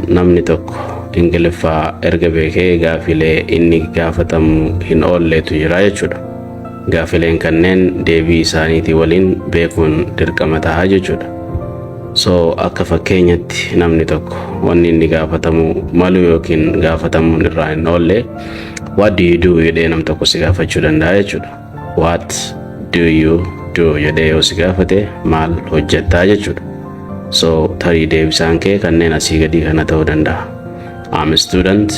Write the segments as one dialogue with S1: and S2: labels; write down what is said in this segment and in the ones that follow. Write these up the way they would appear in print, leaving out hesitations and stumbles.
S1: namni tokko Ingiliffaa erga beekee gaafilee inni gaafatamu hin oolleetu jira jechuudha. Gaafileen kanneen deebii isaaniitii waliin beekuun dirqama ta'a jechuudha. So akka fakkeenyatti namni tokko wanni inni gaafatamu malu yookiin gaafatamuun irraa hin oolle what do you do jedhee nam tokko si gaafachuu danda'a jechuudha. What do you do jedhee yoo si gaafate maal hojjettaa jechuudha. So tarii deebisaan kee kanneen asii gadii kana ta'uu danda'a. I'm a student.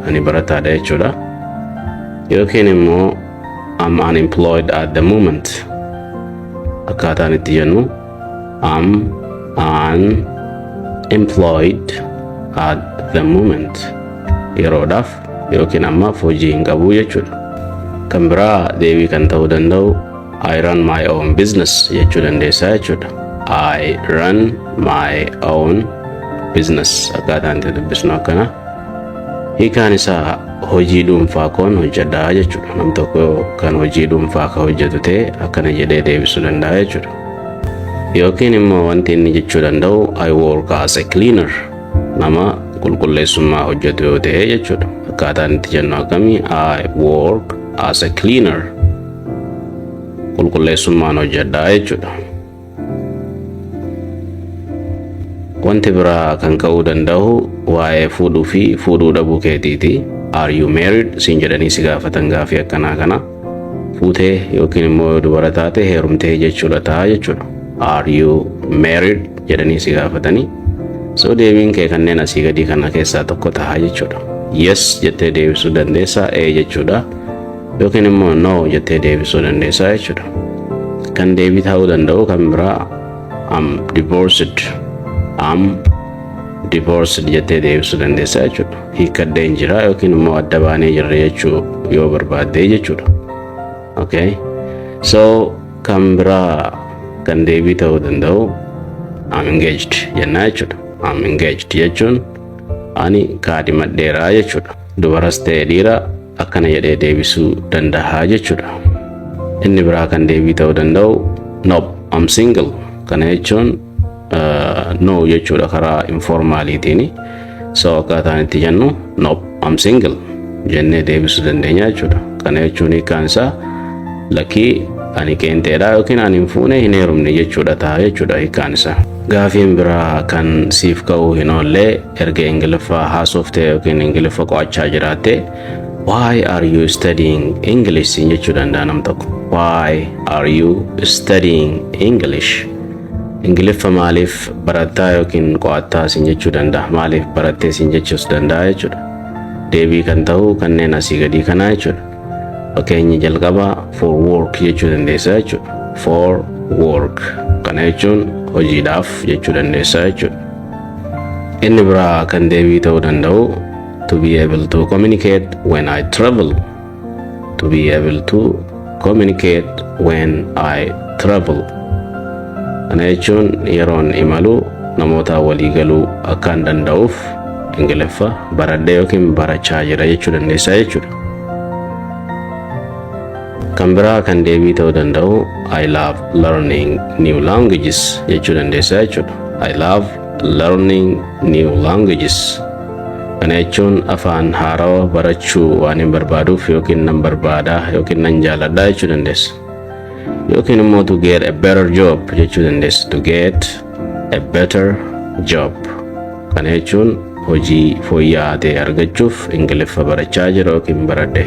S1: Ani barataadha jechuudha. Yookiin immoo I'm unemployed at the moment. Akkaataan itti jennu I'm unemployed at the moment. Yeroodhaaf yookiin ammaaf hojii hin qabu jechuudha. Kan biraa deebii kan ta'uu danda'u I run my own business jechuu dandeessaa jechuudha. I run my own business. Akkaataan itti dubbisnu akkana. Hiikaan isaa hojii dhuunfaa koon hojjedhaa jechuudha. Nam tokko kan hojii dhuunfaa ka hojjetu ta'e akkana jedhee deebisuu danda'a jechuudha. Yookiin immoo wanti inni jechuu danda'u I work as a cleaner. Nama qulqulleessummaa hojjetu yoo ta'e jechuudha. Akkaataan itti jennu akkamii I work as a cleaner. Qulqulleessummaan hojjedhaa jechuudha. Wanti biraa kan ka'uu danda'u waa'ee fuudhuu fi fuudhuu dhabuu keetiiti. Are you married? Siin jedhanii si gaafatan gaafii akkanaa kana. Fuutee yookiin immoo yoo dubara taate heerumtee jechuudha ta'a jechuudha. Are you married? Jedhanii si gaafatanii. So deebiin kee kanneen asii gadii kana keessaa tokko ta'a jechuudha. Yes jettee deebisuu dandeessaa jechuudha. Yookiin immoo no jettee deebisuu dandeessaa jechuudha. Kan deebii ta'uu danda'u kan biraa I'm divorced jettee deebisuu dandeessaa jechuudha. Hiikkadheen jira yookiin immoo adda baanee jirra jechuu yoo barbaadde jechuudha. Okay. So kan biraa kan deebii ta'uu danda'u I'm engaged jennaa jechuudha. I'm engaged jechuun ani kaadhimadheeraa jechuudha. Dubaras ta'e dhiira akkana jedhee deebisuu danda'a jechuudha. Inni biraa kan deebii ta'uu danda'u nope, I'm single. Kana jechuun no jechuudha karaa informaaliitiini. So akkaataan itti jennu nope, I'm single jennee deebisuu dandeenya jechuudha. Kana jechuun hiikaan isaa lakkii ani qeenxeedha yookiin ani hin fuune hin heerumne jechuudha ta'a jechuudha hiikaan isaa. Gaafiin biraa kan siif ka'uu hin oolle erga Ingiliffaa haasoftee yookiin Ingiliffa qo'achaa jiraatte why are you studying English jechuu danda'a nam tokko. Why are you studying English? Ingiliffa maaliif barattaa yookiin qo'attaa sin jechuu danda'a. Maaliif barattee sin jechuus danda'a jechuudha. Deebii kan ta'u kanneen asii gadii kanaa jechuudha. Fakkeenyi jalqaba for work jechuu dandeessaa jechuudha. For work. Kana jechuun hojiidhaaf jechuu dandeessaa jechuudha. Inni biraa kan deebii ta'uu danda'u to be able to communicate when I travel. To be able to communicate when I travel. Kana jechuun yeroon imalu namoota walii galuu akkaan danda'uuf Ingiliffa baradhee yookiin barachaa jira jechuu dandeessaa jechuudha. Kan biraa kan deebii ta'uu danda'u I love learning new languages jechuu dandeessaa jechuudha. I love learning new languages. Kana jechuun afaan haarawaa barachuu waan hin barbaaduuf yookiin nan barbaada yookiin nan jaaladha jechuu dandeessa. Yookiin immoo to get a better job jechuu dandeessa. To get a better job. Kana jechuun hojii fooyya'aa ta'e argachuuf Ingiliffa barachaa jira yookiin baradhe.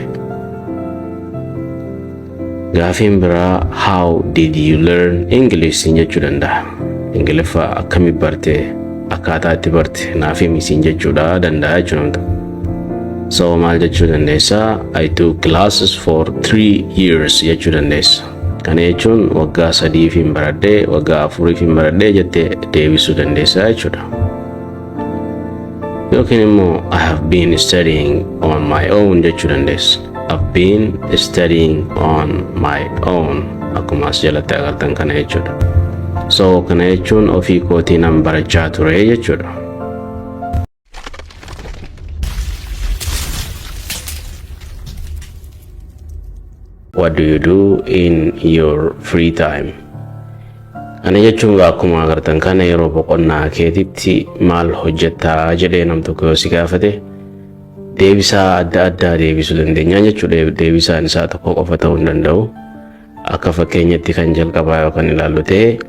S1: Gaafiin biraa how did you learn English jechuu danda'a. Ingiliffa akkami barte akkaataa itti barte naaf himi jechuudha danda'a jechuudha. So maal jechuu dandeessa? I took classes for 3 years jechuu dandeessa. Kana jechuun waggaa 3 baradhee waggaa 4 baradhee jettee deebisuu dandeessa jechuudha. Yookiin immoo I have been studying on my own jechuu dandeessa. I've been studying on my own. Akkuma as jalatti agartan kana jechuudha. So kana jechuun ofii kootiin barachaa ture jechuudha. What do you do in your free time? Kana jechuun akkuma agartan kana yeroo boqonnaa keetitti maal hojjettaa jedhee nam tokko yoo si gaafate deebisaa adda addaa deebisuu dandeenya jechuudha. Deebisaan isaa tokko qofa ta'uu hin danda'u. Akka fakkeenyatti kan jalqabaa yookaan ilaallu ta'e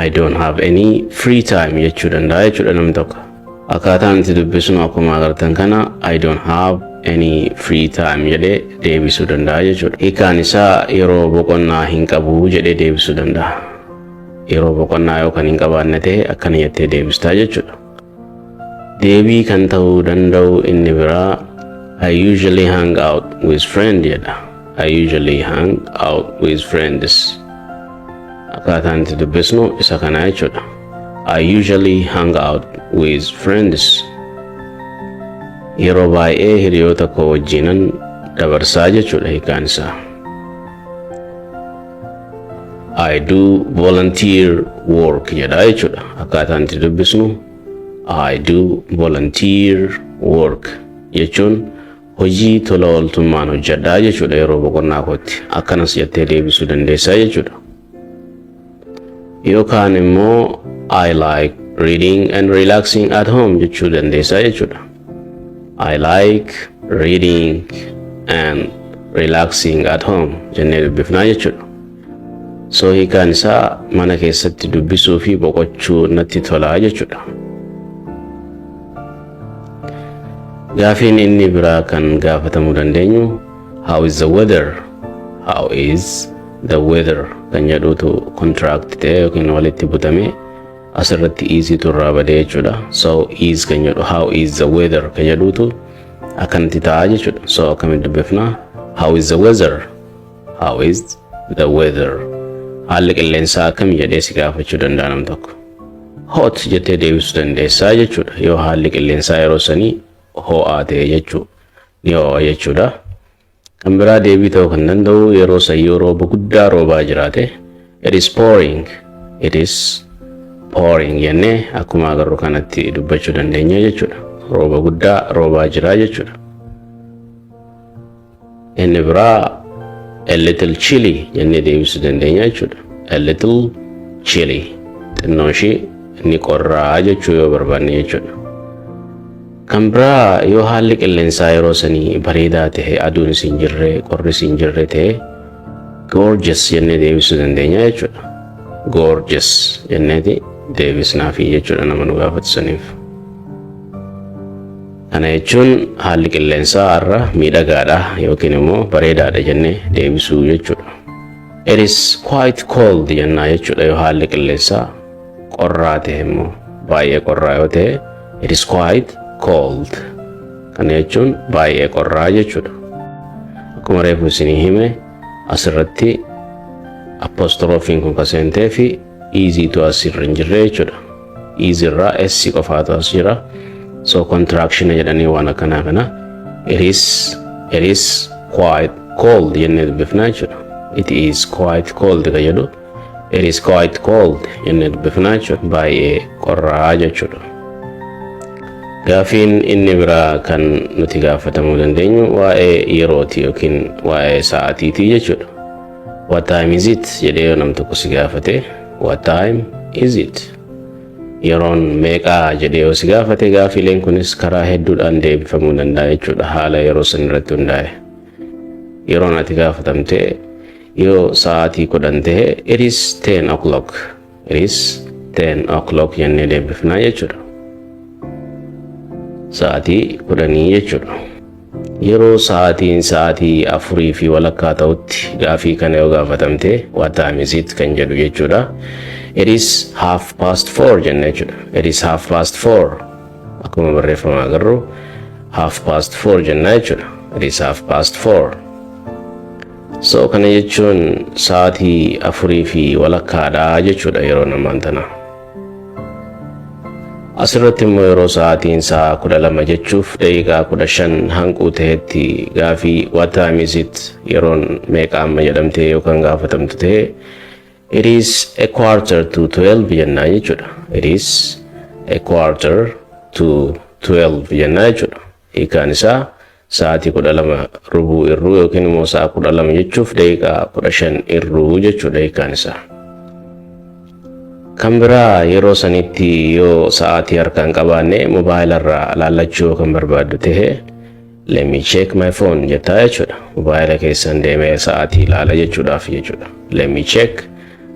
S1: I don't have any free time jechuu danda'a jechuudha nam tokko. Akkaataan itti dubbisnu akkuma agartan kana I don't have any free time jedhee deebisuu danda'a jechuudha. Hiikaan isaa yeroo boqonnaa hin qabu jedhee deebisuu danda'a. Yeroo boqonnaa yookaan hin qabaanne ta'e akkana jettee deebistaa jechuudha. Deebii kan ta'uu danda'u inni biraa I usually hang out with friends jedha. I usually hang out with friends. Akkaataan itti dubbisnu isa kana jechuudha. I usually hang out with friends. Yeroo baay'ee hiriyoota koo wajjinan dabarsaa jechuudha hiikaan isaa. I do volunteer work jedha jechuudha. Akkaataan itti dubbisnu I do volunteer work jechuun hojii tola ooltummaan hojjedhaa jechuudha yeroo boqonnaa kootti. Akkanas jettee deebisuu dandeessaa jechuudha. Yookaan immoo I like reading and relaxing at home jechuu dandeessaa jechuudha. I like reading and relaxing at home jennee dubbifnaa jechuudha. So hiikaan isaa mana keessatti dubbisuu fi boqochuu natti tolaa jechuudha. Gaafiin inni biraa kan gaafatamuu dandeenyu how is the weather? How is the weather? Kan jedhutu contract ta'e yookiin walitti butame asirratti easy turraa badee jechuudha. So is kan jedhu how is the weather kan jedhutu akkanatti ta'a jechuudha. So akkamitti dubbifna how is the weather? How is the weather? Haalli qilleensaa akkami jedhee si gaafachuu danda'a nam tokko. Hot jettee deebisuu dandeessaa jechuudha. Yoo haalli qilleensaa yeroo sanii ho'aa ta'e jechuu ni ho'a jechuudha. Kan biraa deebii ta'uu kan danda'u yeroo sayyoo rooba guddaa roobaa jiraate it is pouring. It is pouring jennee akkuma agarru kanatti dubbachuu dandeenya jechuudha. Rooba guddaa roobaa jira jechuudha. Inni biraa a little chilly jennee deebisuu dandeenya jechuudha. A little chilly xinnoo ishee inni qorraa jechuu yoo barbaanne jechuudha. Kan biraa yoo haalli qilleensaa yeroo sanii bareedaa ta'e aduun isin jirre qorri isin jirre ta'e gorgeous jennee deebisuu dandeenya jechuudha. Gorgeous jenneeti deebisnaafi jechuudha nama nu gaafatisaniif. Kana jechuun haalli qilleensaa har'a miidhagaadha yookiin immoo bareedaadha jennee deebisuu jechuudha. It is quite cold jennaa jechuudha yoo haalli qilleensaa qorraa ta'e immoo baay'ee qorraa yoo ta'e it is quite cold. Kana jechuun baay'ee qorraa jechuudha. Akkuma reefu isinii hime asirratti apostrophiin kun kaseentee fi easy to asirra hin jirre jechuudha. Easy irraa s qofaatu as jira. So contraction jedhanii waan akkanaa kana it is quite cold jennee dubbifnaa jechuudha. It is quite cold ka jedhu it is quite cold jennee dubbifnaa jechuudha. Baay'ee qorraa jechuudha. Gaafiin inni biraa kan nuti gaafatamuu dandeenyu waa'ee yerooti yookiin waa'ee sa'aatiitii jechuudha. What time is it jedhee yoo nam tokko si gaafate what time is it? Yeroon meeqaa jedhee yoo si gaafate gaafiileen kunis karaa hedduudhaan deebifamuu danda'a jechuudha. Haala yeroo san irratti hundaa'e. Yeroon ati gaafatamte yoo sa'aatii 10 ta'e it is 10 o'clock. It is 10 o'clock jennee deebifnaa jechuudha. Sa'aatii 10 jechuudha. Yeroo sa'aatiin sa'aatii 4 fi walakkaa ta'utti gaafii kana yoo gaafatamte what time is it kan jedhu jechuudha. It is 4:30 jennee jechuudha. It is 4:30. Akkuma barreeffama agarru 4:30 jennaa jechuudha. It is 4:30. So kana jechuun sa'aatii 4 fi walakkaadha jechuudha yeroo namaan tana. Asirratti immoo yeroo sa'aatiin sa'a 12 jechuuf daqiiqaa 15 hanquu ta'etti gaafii what time is it yeroon meeqa amma jedhamtee yookaan gaafatamtu ta'e it is a quarter to 12 jennaa jechuudha. It is a quarter to 12 jennaa jechuudha. Hiikaan isaa sa'aatii 12 rubuu irruu yookiin immoo sa'a 12 jechuuf daqiiqaa 15 irruu jechuudha hiikaan isaa. Kan biraa yeroo sanitti yoo sa'aatii harkaan qabaanne mobaayilaa laallachuu kan barbaaddu ta'e let me check my phone jettaa jechuudha. Mobaayila keessan deemee sa'aatii ilaala jechuudhaaf jechuudha. Let me check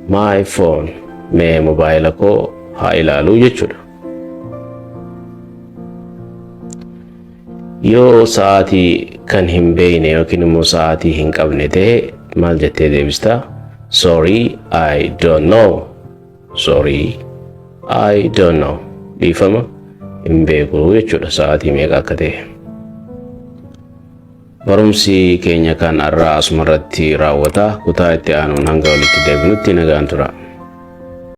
S1: my phone. Mee mobaayila koo haa ilaaluu jechuudha. Yoo sa'aatii kan hin beekne yookiin immoo sa'aatii hin qabne ta'e maal jettee deebistaa? Sorry, I don't know. Sorry, I don't know. Dhiifama hin beeku jechuudha sa'aatii meeqa akka ta'e. Barumsi keenya kan har'aa asumarratti raawwata. Kutaa itti aanuun hanga walitti deebinutti nagaan tura.